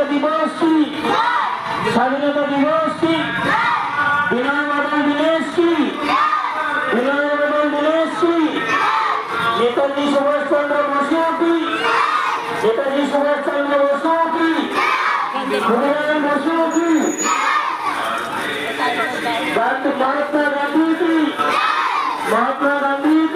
दिवस की स्वाधीनता दिवस की विनय बादल दिनेश की नेताजी सुभाष चंद्र बसु की नेताजी सुभाष चंद्र बसु की खुदीराम बसु की महात्मा गांधी की महात्मा गांधी